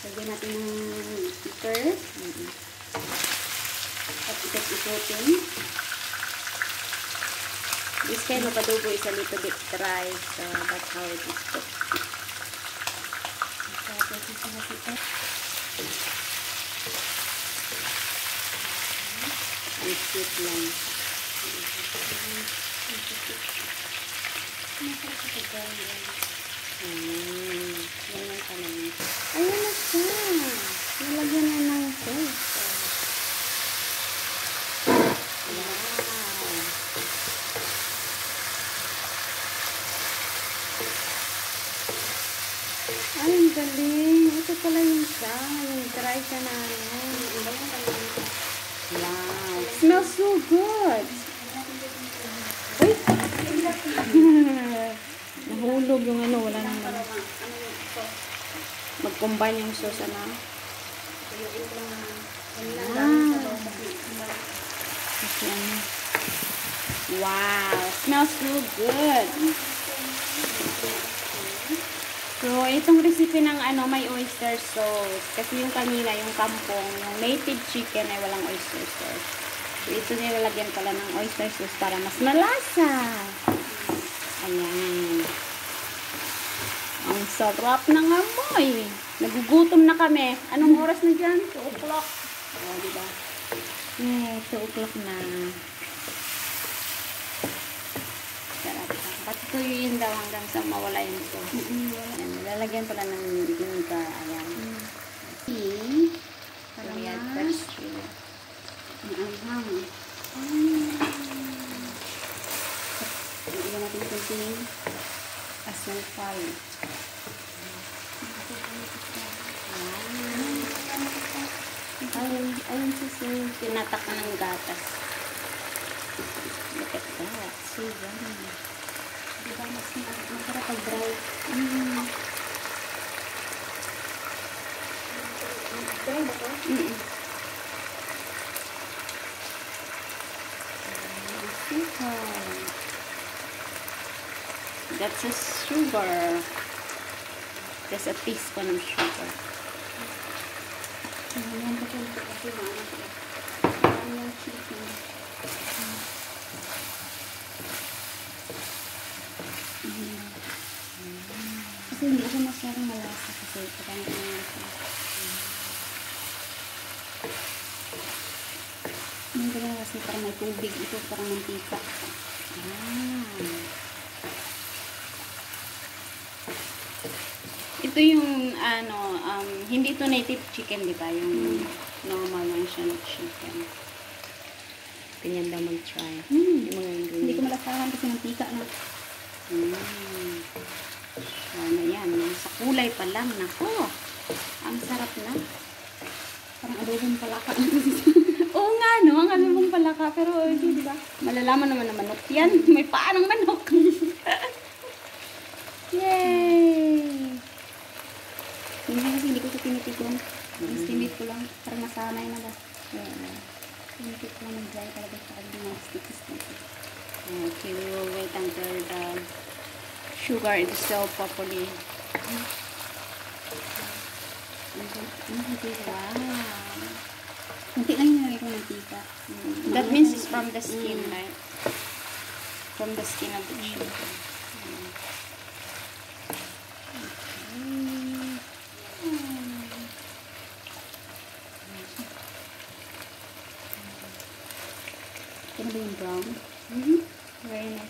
Lagyan natin ng bitter. At ikot-ikotin. This kind of adobo is a little bit dry, so that's how it is cooked. Ang sweet lang. Ganyan ka lang. Ayan na siya. Nalagyan na ng sauce. Wow. Ay, ang galing. Ito pala yung siya. Yung dry siya na wow. Smells so good. Uy! Nahulog yung ano. Wala naman. Mag-combine yung sauce na. Wow. Smells so good. So, itong recipe ng may oyster sauce. Kasi yung kanina, yung kampong, yung native chicken ay walang oyster sauce. So, ito nilalagyan pala ng oyster sauce para mas malasa. Ayan. Ang sarap ng amoy. Nagugutom na kami. Anong oras na dyan? 2 o'clock. O, diba? Yeah, 2 o'clock na. Patuyuin daw hanggang sa mawala yung sauce. Ayan, lalagyan pala ng vinegar. Ayan. Para may texture. Lagyan natin kunting asukal. Ayun siya. Tinatak na ng gatas. Look at that. So yummy. Diba, mas masarap pag dry. Dry ba ito? That's a sugar. That's a teaspoon of sugar. Ayan pa siya kasi yung chicken. Kasi hindi ako masyadong malasa kasi parang hindi ko lang kasi parang may tubig ito, parang mantika. Ito yung hindi to native chicken, di ba? Yung normal lang siya na chicken. Ganyan daw mag-try. Hindi ko malasahan kasi mantika na. Ano yan? Sa kulay pa lang. Nako! Ang sarap na. Parang adobong palaka. Oo nga, no? Ang adobong palaka. Pero, di ba? Malalaman naman na manok yan. May paa ng manok. Yay! Hindi ko ito tinitikon. Estimate ko lang. Parang masanay na ba? Tinitik ko lang mag-dry talaga sa kanyang mga sticky. Okay, we will wait until the sugar is dissolved properly. Wow. Kunti lang yung nalagay ko ng tika. That means it's from the skin, right? From the skin of the chicken. Ito na ba yung brown? Very nice.